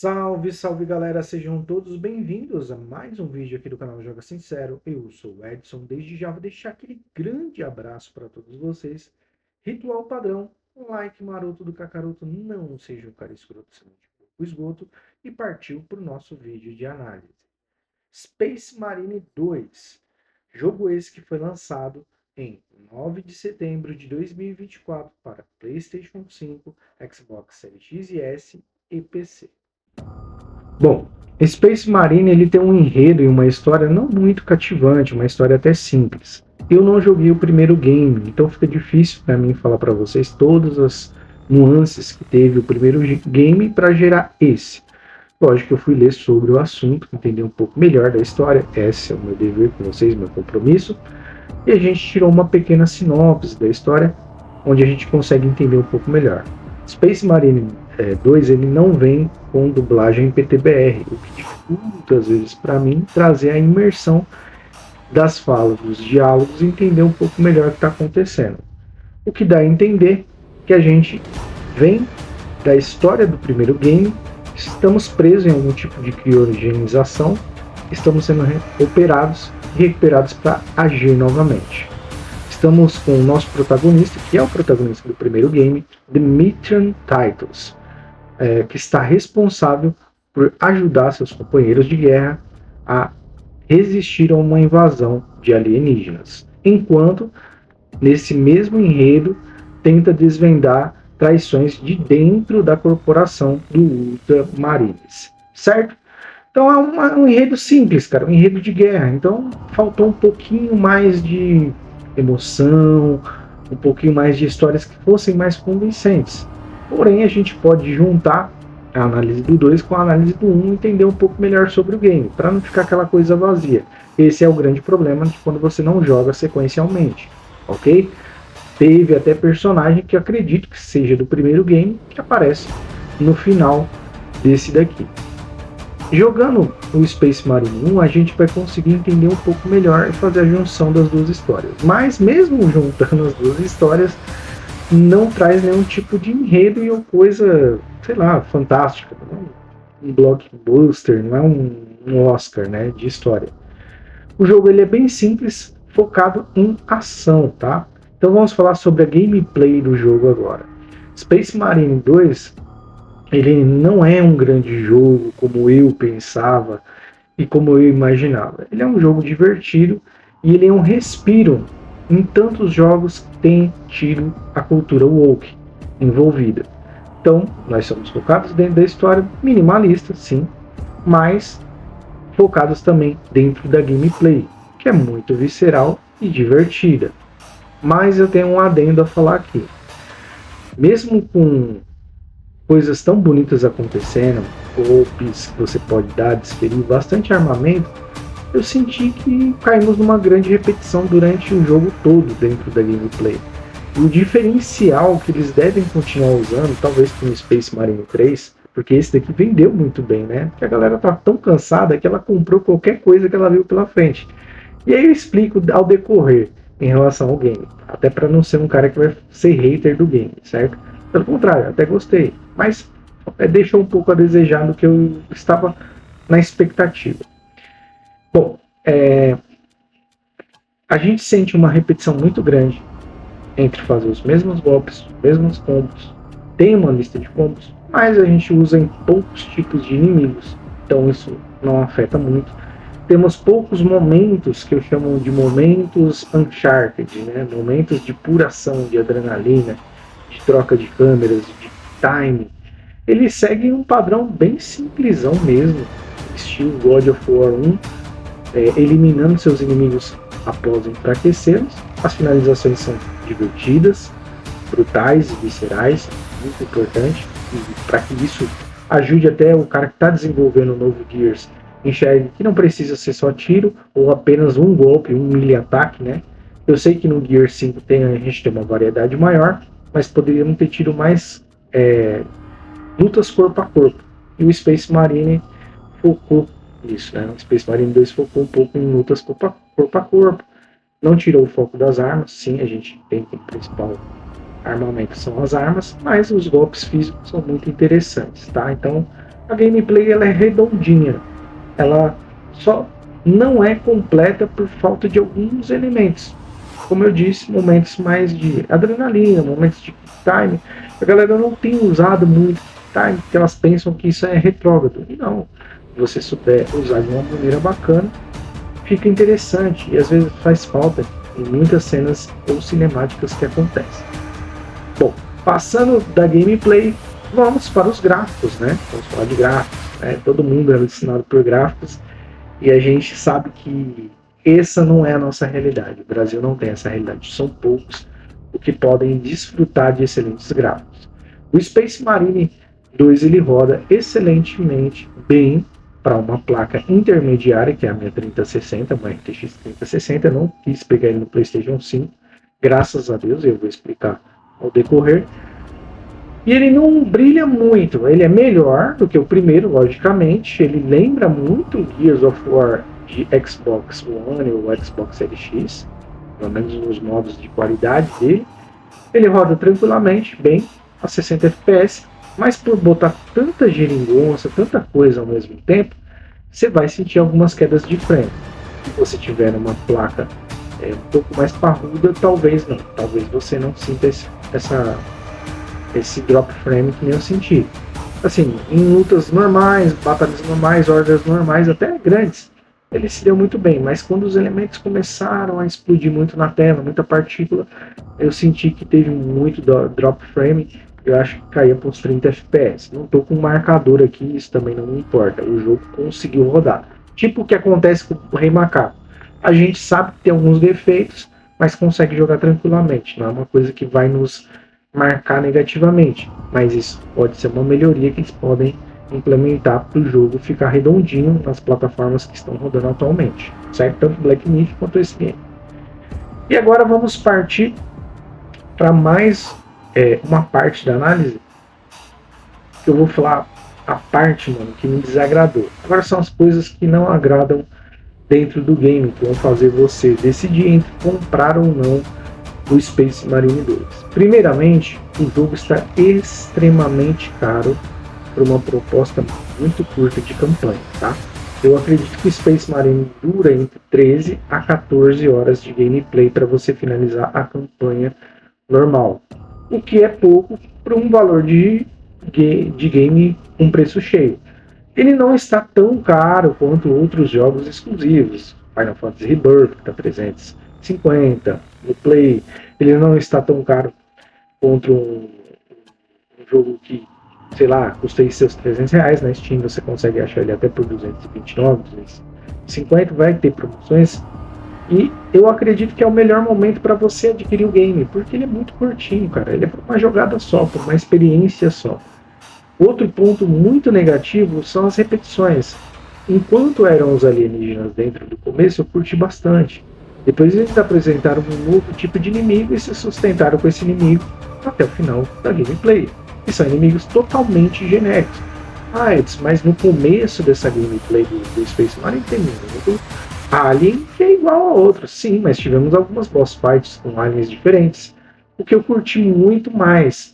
Salve, salve galera, sejam todos bem-vindos a mais um vídeo aqui do canal Joga Sincero. Eu sou o Edson, desde já vou deixar aquele grande abraço para todos vocês. Ritual padrão, um like maroto do Kakaroto, não seja um cara escroto, senão o esgoto, e partiu para o nosso vídeo de análise. Space Marine 2, jogo esse que foi lançado em 9 de setembro de 2024 para PlayStation 5, Xbox Series X e S e PC. Bom, Space Marine ele tem um enredo e uma história não muito cativante, uma história até simples. Eu não joguei o primeiro game, então fica difícil para mim falar para vocês todas as nuances que teve o primeiro game para gerar esse. Lógico que eu fui ler sobre o assunto, entender um pouco melhor da história, esse é o meu dever com vocês, meu compromisso, e a gente tirou uma pequena sinopse da história, onde a gente consegue entender um pouco melhor. Space Marine 2 ele não vem com dublagem em PTBR, o que dificulta às vezes para mim trazer a imersão das falas, dos diálogos e entender um pouco melhor o que está acontecendo. O que dá a entender que a gente vem da história do primeiro game, estamos presos em algum tipo de criogenização, estamos sendo operados e recuperados para agir novamente. Estamos com o nosso protagonista, que é o protagonista do primeiro game, Demetrian Titus, que está responsável por ajudar seus companheiros de guerra a resistir a uma invasão de alienígenas, enquanto, nesse mesmo enredo, tenta desvendar traições de dentro da corporação do Ultramarines, certo? Então é um enredo simples, cara, um enredo de guerra. Então faltou um pouquinho mais de emoção, um pouquinho mais de histórias que fossem mais convincentes. Porém, a gente pode juntar a análise do 2 com a análise do 1 e entender um pouco melhor sobre o game, para não ficar aquela coisa vazia. Esse é o grande problema de quando você não joga sequencialmente, ok? Teve até personagem que eu acredito que seja do primeiro game, que aparece no final desse daqui. Jogando o Space Marine 1, a gente vai conseguir entender um pouco melhor e fazer a junção das duas histórias. Mas mesmo juntando as duas histórias, não traz nenhum tipo de enredo e coisa, sei lá, fantástica. Não é um blockbuster, não é um Oscar, né, de história. O jogo ele é bem simples, focado em ação, tá? Então vamos falar sobre a gameplay do jogo agora. Space Marine 2, ele não é um grande jogo como eu pensava e como eu imaginava. Ele é um jogo divertido e ele é um respiro em tantos jogos que tem tido a cultura woke envolvida. Então, nós somos focados dentro da história, minimalista, sim, mas focados também dentro da gameplay, que é muito visceral e divertida. Mas eu tenho um adendo a falar aqui. Mesmo com coisas tão bonitas acontecendo, golpes que você pode dar, desferir, bastante armamento, eu senti que caímos numa grande repetição durante o jogo todo dentro da gameplay. E o diferencial que eles devem continuar usando, talvez com o Space Marine 3, porque esse daqui vendeu muito bem, né? Porque a galera tá tão cansada que ela comprou qualquer coisa que ela viu pela frente. E aí eu explico ao decorrer em relação ao game, até para não ser um cara que vai ser hater do game, certo? Pelo contrário, até gostei, mas deixou um pouco a desejar do que eu estava na expectativa. Bom, a gente sente uma repetição muito grande entre fazer os mesmos golpes, os mesmos combos, tem uma lista de combos, mas a gente usa em poucos tipos de inimigos, então isso não afeta muito. Temos poucos momentos que eu chamo de momentos Uncharted, né? Momentos de pura ação, de adrenalina, de troca de câmeras, de time. Eles seguem um padrão bem simplesão mesmo, estilo God of War 1, eliminando seus inimigos após enfraquecê-los. As finalizações são divertidas, brutais e viscerais, muito importante, para que isso ajude até o cara que está desenvolvendo o novo Gears enxergue que não precisa ser só tiro ou apenas um golpe, um melee ataque, né? Eu sei que no Gear 5 a gente tem uma variedade maior, mas poderíamos ter tido mais lutas corpo a corpo. E o Space Marine focou nisso, né? O Space Marine 2 focou um pouco em lutas corpo a corpo. Não tirou o foco das armas, sim, a gente tem como principal armamento são as armas, mas os golpes físicos são muito interessantes, tá? Então A gameplay ela é redondinha, ela só não é completa por falta de alguns elementos. Como eu disse, momentos mais de adrenalina, momentos de time. A galera não tem usado muito time, porque elas pensam que isso é retrógrado. E não, se você souber usar de uma maneira bacana, fica interessante e às vezes faz falta em muitas cenas ou cinemáticas que acontecem. Bom, passando da gameplay, vamos para os gráficos, né? Vamos falar de gráficos, né? Todo mundo é alucinado por gráficos e a gente sabe que essa não é a nossa realidade. O Brasil não tem essa realidade. São poucos os que podem desfrutar de excelentes gráficos. O Space Marine 2 ele roda excelentemente bem para uma placa intermediária, que é a minha 3060, uma RTX 3060. Eu não quis pegar ele no PlayStation 5, graças a Deus, eu vou explicar ao decorrer. E ele não brilha muito, ele é melhor do que o primeiro, logicamente. Ele lembra muito o Gears of War de Xbox One ou Xbox Series X, pelo menos nos modos de qualidade dele. Ele roda tranquilamente, bem, a 60 FPS, mas por botar tanta geringonça, tanta coisa ao mesmo tempo, você vai sentir algumas quedas de frame. Se você tiver uma placa um pouco mais parruda, talvez não. Talvez você não sinta esse drop frame que nem eu senti. Assim, em lutas normais, batalhas normais, hordas normais, até grandes, ele se deu muito bem, mas quando os elementos começaram a explodir muito na tela, muita partícula, eu senti que teve muito drop frame, eu acho que caía para uns 30 FPS. Não estou com um marcador aqui, isso também não me importa, o jogo conseguiu rodar. Tipo o que acontece com o Rei Macaco. A gente sabe que tem alguns defeitos, mas consegue jogar tranquilamente, não é uma coisa que vai nos marcar negativamente, mas isso pode ser uma melhoria que eles podem implementar para o jogo ficar redondinho nas plataformas que estão rodando atualmente, certo? Tanto Black Myth quanto esse game. E agora vamos partir para mais uma parte da análise que eu vou falar a parte, mano, que me desagradou. Agora são as coisas que não agradam dentro do game, que vão fazer você decidir entre comprar ou não o Space Marine 2. Primeiramente, o jogo está extremamente caro para uma proposta muito curta de campanha, tá? Eu acredito que o Space Marine dura entre 13 a 14 horas de gameplay para você finalizar a campanha normal, o que é pouco para um valor de game com preço cheio. Ele não está tão caro quanto outros jogos exclusivos, Final Fantasy Rebirth, que está 350 no Play. Ele não está tão caro quanto um jogo que, sei lá, custa seus R$ 300 na Steam, você consegue achar ele até por 229, 250, vai ter promoções. E eu acredito que é o melhor momento para você adquirir o game, porque ele é muito curtinho, cara. Ele é uma jogada só, por uma experiência só. Outro ponto muito negativo são as repetições. Enquanto eram os alienígenas dentro do começo, eu curti bastante. Depois eles apresentaram um novo tipo de inimigo e se sustentaram com esse inimigo até o final da gameplay. E são inimigos totalmente genéricos. Ah, Edson, mas no começo dessa gameplay do Space Marine tem muito alien que é igual a outro. Sim, mas tivemos algumas boss fights com aliens diferentes. O que eu curti muito mais.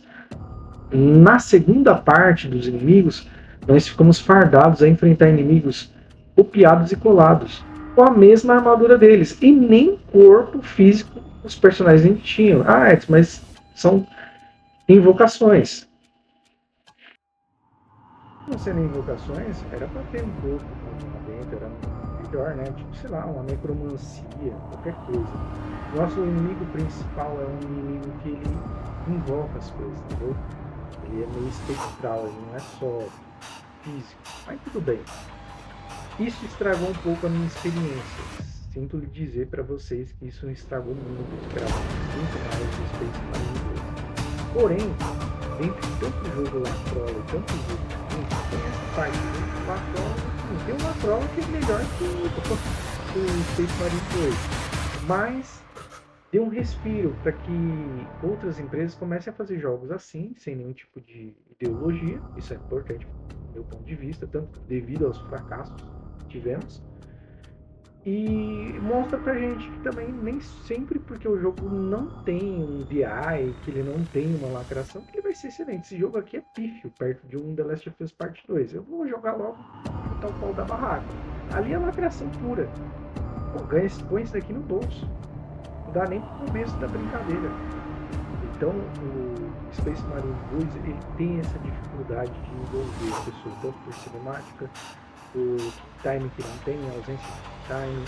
Na segunda parte dos inimigos, nós ficamos fardados a enfrentar inimigos copiados e colados, com a mesma armadura deles, e nem corpo físico os personagens tinham. Ah, Edson, mas são invocações. Não sendo invocações, era para ter um corpo lá dentro, era melhor, né? Tipo, sei lá, uma necromancia, qualquer coisa. Nosso inimigo principal é um inimigo que ele invoca as coisas, entendeu? Ele é meio espectral, ele não é só físico, mas tudo bem. Isso estragou um pouco a minha experiência. Sinto lhe dizer para vocês que isso estragou muito, eu esperava muito mais do Space Marine 2. Porém, entre tanto jogo Lacroix e tanto jogo tem essa parte do Lacroix, tem um Lacroix que é melhor que o Space Marine 2. Mas dê um respiro para que outras empresas comecem a fazer jogos assim, sem nenhum tipo de ideologia. Isso é importante do meu ponto de vista, tanto devido aos fracassos que tivemos, E mostra pra gente que também nem sempre porque o jogo não tem um VI, que ele não tem uma lacração, que ele vai ser excelente. Esse jogo aqui é pífio, perto de um The Last of Us Part 2. Eu vou jogar logo e chutar o pau da barraca. Ali é lacração pura. Pô, põe isso daqui no bolso. Não dá nem pro começo da brincadeira. Então, o Space Marine 2 ele tem essa dificuldade de envolver a pessoa, tanto por cinemática, por time que não tem, a ausência de time,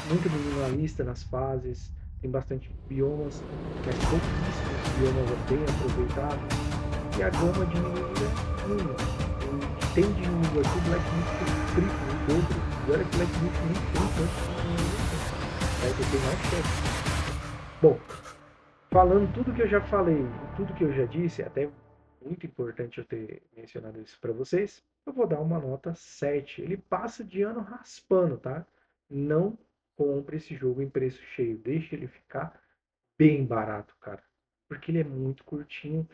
muito minimalista nas fases, tem bastante biomas, mas pouquíssimos biomas bem aproveitados, e a gama de inimigo é mínima. O que tem de inimigo aqui, Black Myth tem triplo, o dobro, e olha que Black Myth nem tem tanto inimigo assim, né? Tem mais chefe. Bom, falando tudo que eu já falei, tudo que eu já disse, até muito importante eu ter mencionado isso para vocês, eu vou dar uma nota 7. Ele passa de ano raspando, tá? Não compre esse jogo em preço cheio, deixe ele ficar bem barato, cara, porque ele é muito curtinho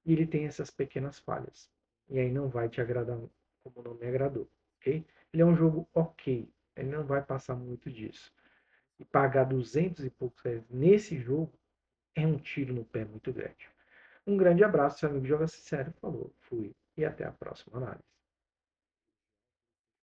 e ele tem essas pequenas falhas. E aí não vai te agradar como não me agradou, ok? Ele é um jogo ok, ele não vai passar muito disso. E pagar 200 e poucos reais nesse jogo é um tiro no pé muito grande. Um grande abraço, seu amigo Joga Sincero. Falou, fui e até a próxima análise.